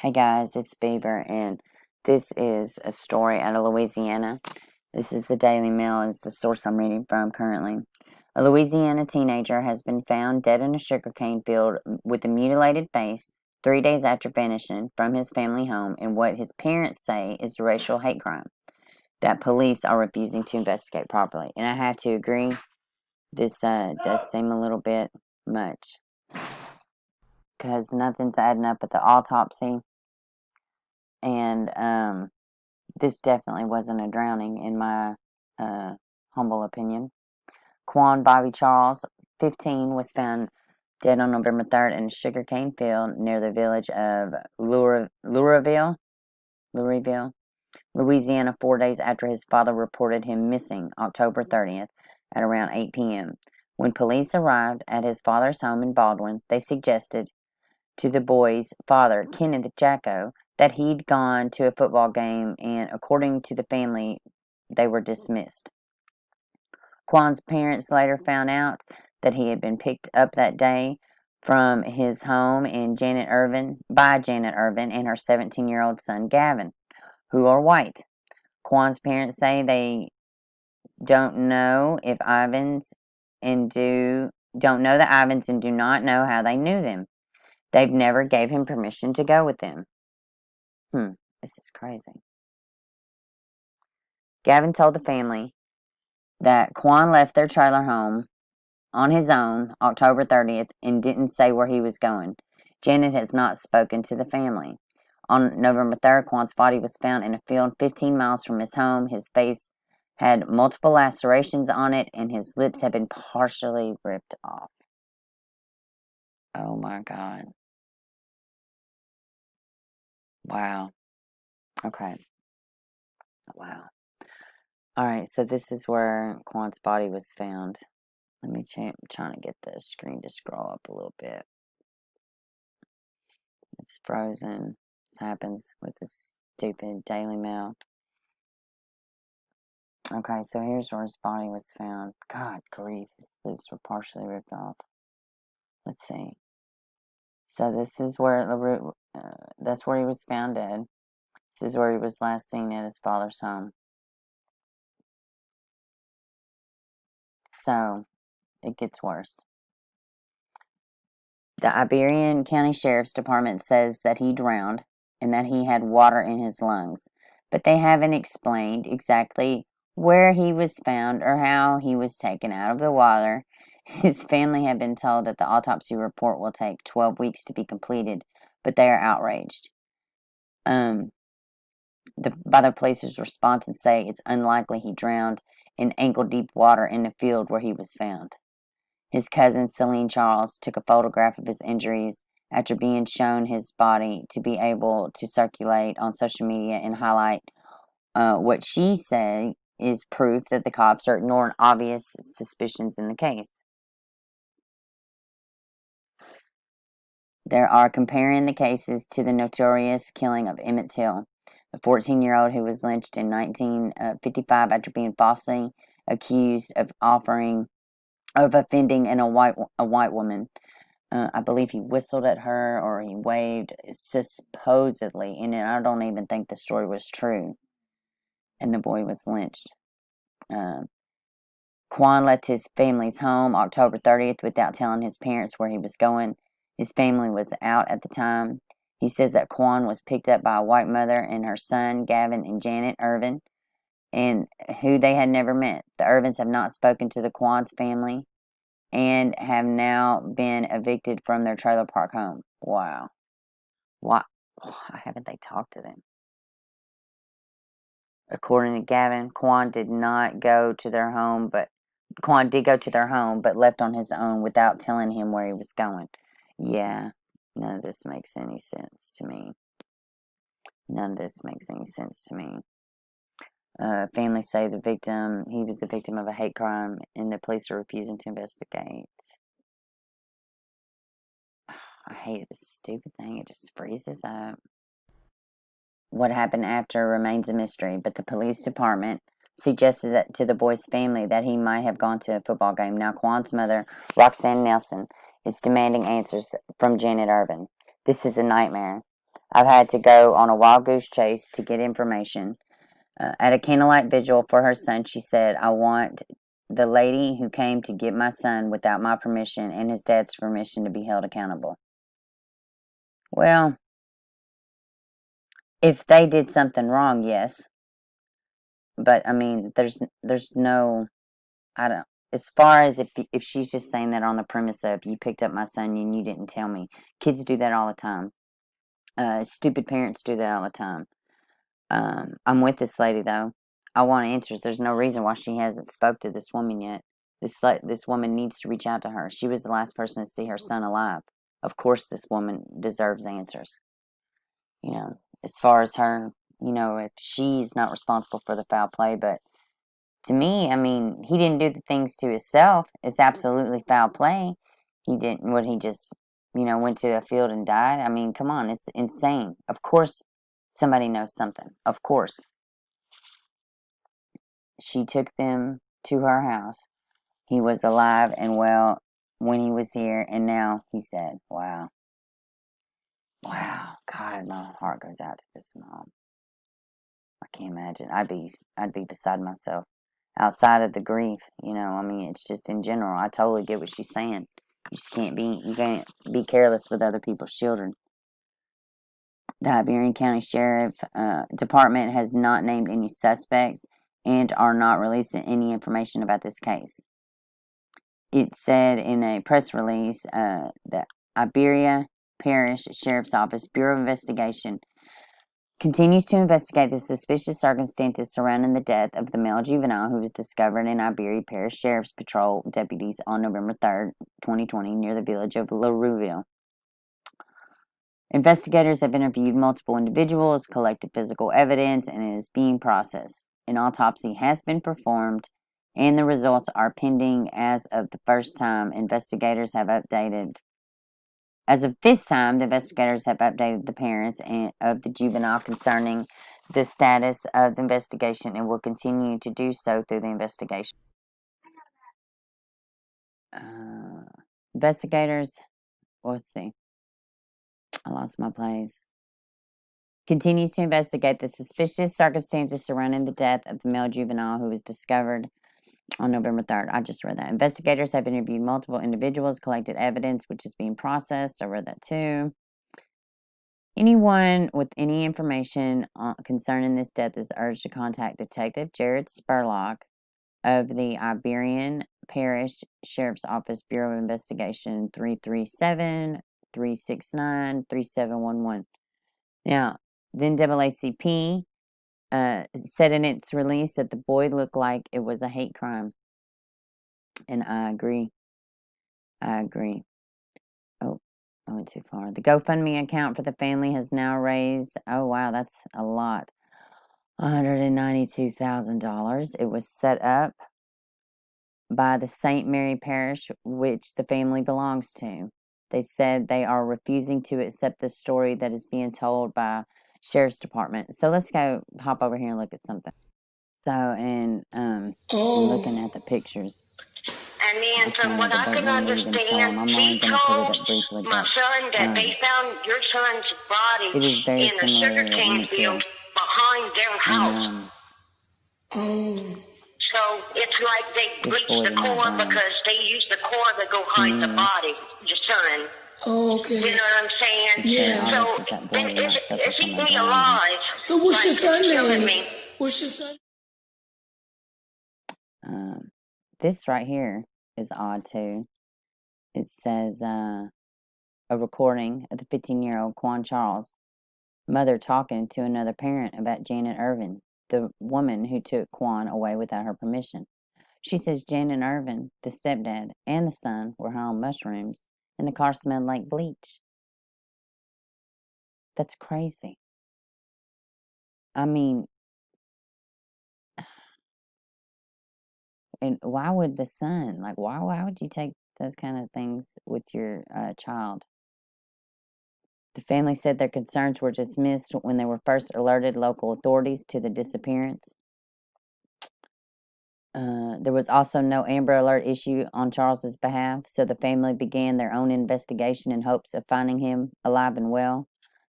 Hey guys, it's Beaver, and this is a story out of Louisiana. This is the Daily Mail, is the source I'm reading from currently. A Louisiana teenager has been found dead in a sugarcane field with a mutilated face 3 days after vanishing from his family home in what his parents say is a racial hate crime that police are refusing to investigate properly. And I have to agree, this does seem a little bit much because nothing's adding up at the autopsy. And this definitely wasn't a drowning, in my humble opinion. Quawan Bobby Charles, 15, was found dead on November 3rd in a sugarcane field near the village of Louisville, Louisiana, 4 days after his father reported him missing October 30th at around 8 p.m. When police arrived at his father's home in Baldwin, they suggested to the boy's father, Kenneth Jacko, that he'd gone to a football game, and according to the family, they were dismissed. Quan's parents later found out that he had been picked up that day from his home by Janet Irvin and her 17-year-old son Gavin, who are white. Quan's parents say they don't know the Ivans and do not know how they knew them. They've never gave him permission to go with them. This is crazy. Gavin told the family that Quan left their trailer home on his own October 30th and didn't say where he was going. Janet has not spoken to the family. On November 3rd, Quan's body was found in a field 15 miles from his home. His face had multiple lacerations on it, and his lips had been partially ripped off. Oh my God. Wow. Okay. Wow. Alright, so this is where Quan's body was found. Let me I'm trying to get the screen to scroll up a little bit. It's frozen. This happens with this stupid Daily Mail. Okay, so here's where his body was found. God grief, his lips were partially ripped off. Let's see. So this is where that's where he was found dead. This is where he was last seen at his father's home. So it gets worse. The Iberian County Sheriff's Department says that he drowned and that he had water in his lungs, but they haven't explained exactly where he was found or how he was taken out of the water. His family have been told that the autopsy report will take 12 weeks to be completed, but they are outraged by the police's response and say it's unlikely he drowned in ankle-deep water in the field where he was found. His cousin, Celine Charles, took a photograph of his injuries after being shown his body to be able to circulate on social media and highlight what she said is proof that the cops are ignoring obvious suspicions in the case. They are comparing the cases to the notorious killing of Emmett Till, the 14-year-old who was lynched in 1955 after being falsely accused of offending a white woman. I believe he whistled at her or he waved, supposedly, and I don't even think the story was true. And the boy was lynched. Quan left his family's home October 30th without telling his parents where he was going. His family was out at the time. He says that Quan was picked up by a white mother and her son, Gavin and Janet Irvin, and who they had never met. The Irvins have not spoken to the Quan's family and have now been evicted from their trailer park home. Wow. Why haven't they talked to them? According to Gavin, Quan did go to their home, but left on his own without telling him where he was going. Yeah, none of this makes any sense to me. Family say he was the victim of a hate crime, and the police are refusing to investigate. I hate this stupid thing. It just freezes up. What happened after remains a mystery, but the police department suggested that to the boy's family that he might have gone to a football game. Now, Quan's mother, Roxanne Nelson, is demanding answers from Janet Irvin. This is a nightmare. I've had to go on a wild goose chase to get information. At a candlelight vigil for her son, she said, I want the lady who came to get my son without my permission and his dad's permission to be held accountable. Well, if they did something wrong, yes. But, I mean, there's no, I don't, as far as if she's just saying that on the premise of you picked up my son and you didn't tell me. Kids do that all the time. Stupid parents do that all the time. I'm with this lady, though. I want answers. There's no reason why she hasn't spoke to this woman yet. This woman needs to reach out to her. She was the last person to see her son alive. Of course, this woman deserves answers. You know, as far as her, if she's not responsible for the foul play, but to me, I mean, he didn't do the things to himself. It's absolutely foul play. He didn't, he just, went to a field and died. I mean, come on, it's insane. Of course, somebody knows something. Of course. She took them to her house. He was alive and well when he was here, and now he's dead. Wow. Wow. God, my heart goes out to this mom. I can't imagine. I'd be beside myself. Outside of the grief, I mean, it's just in general. I totally get what she's saying. You can't be careless with other people's children. The Iberian County Sheriff Department has not named any suspects and are not releasing any information about this case. It said in a press release that Iberia Parish Sheriff's Office Bureau of Investigation continues to investigate the suspicious circumstances surrounding the death of the male juvenile who was discovered in Iberia Parish Sheriff's Patrol deputies on November 3rd, 2020, near the village of LaRueville. Investigators have interviewed multiple individuals, collected physical evidence, and it is being processed. An autopsy has been performed, and the results are pending as of the first time. As of this time, the investigators have updated the parents of the juvenile concerning the status of the investigation and will continue to do so through the investigation. Investigators, let's see. I lost my place. Continues to investigate the suspicious circumstances surrounding the death of the male juvenile who was discovered on November 3rd. I just read that. Investigators have interviewed multiple individuals, collected evidence, which is being processed. I read that too. Anyone with any information concerning this death is urged to contact Detective Jared Spurlock of the Iberian Parish Sheriff's Office Bureau of Investigation 337-369-3711. Now, the NAACP said in its release that the boy looked like it was a hate crime. And I agree. Oh, I went too far. The GoFundMe account for the family has now raised, oh wow, that's a lot, $192,000. It was set up by the St. Mary Parish, which the family belongs to. They said they are refusing to accept the story that is being told by Sheriff's Department. So let's go hop over here and look at something. So, and I'm looking at the pictures. And then from what I can understand, she told my son that they found your son's body in a sugarcane field behind their house. So it's like they bleached the core because they used the core to go hide the body, your son. Oh, okay. You know what I'm saying? Yeah. So then is he alive? So what's your son's name? What's your son? This right here is odd too. It says a recording of the 15-year-old Quawan Charles mother talking to another parent about Janet Irvin, the woman who took Quan away without her permission. She says Janet Irvin, the stepdad, and the son were high on mushrooms, and the car smelled like bleach. That's crazy. I mean, and why would the son, why would you take those kind of things with your child? The family said their concerns were dismissed when they were first alerted local authorities to the disappearance. There was also no Amber Alert issue on Charles's behalf, so the family began their own investigation in hopes of finding him alive and well.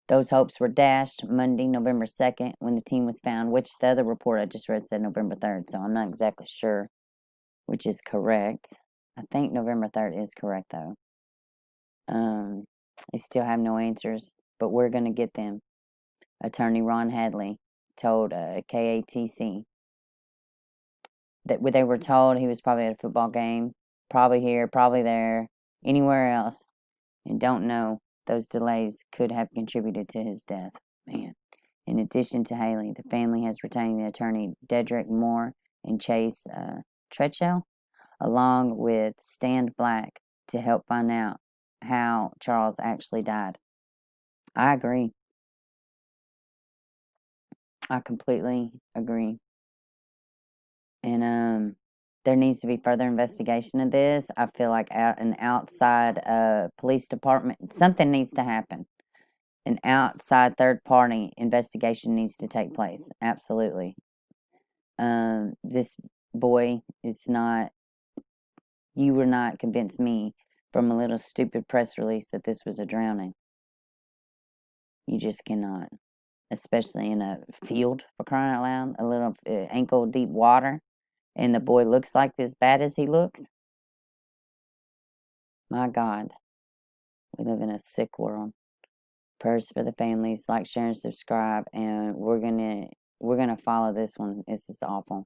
Those hopes were dashed Monday, November 2nd, when the team was found, which the other report I just read said November 3rd, so I'm not exactly sure which is correct. I think November 3rd is correct, though. They still have no answers, but we're going to get them. Attorney Ron Hadley told KATC that they were told he was probably at a football game, probably here, probably there, anywhere else, and don't know those delays could have contributed to his death. Man. In addition to Haley, the family has retained the attorney Dedrick Moore and Chase Tretchell, along with Stan Black, to help find out how Charles actually died. I agree. I completely agree. And there needs to be further investigation of this. I feel like an outside police department, something needs to happen. An outside third-party investigation needs to take place. Absolutely. This boy is not, you will not convince me from a little stupid press release that this was a drowning. You just cannot. Especially in a field, for crying out loud, a little ankle-deep water, and the boy looks like as bad as he looks. My God. We live in a sick world. Prayers for the families. Like, share, and subscribe, and we're gonna follow this one. This is awful.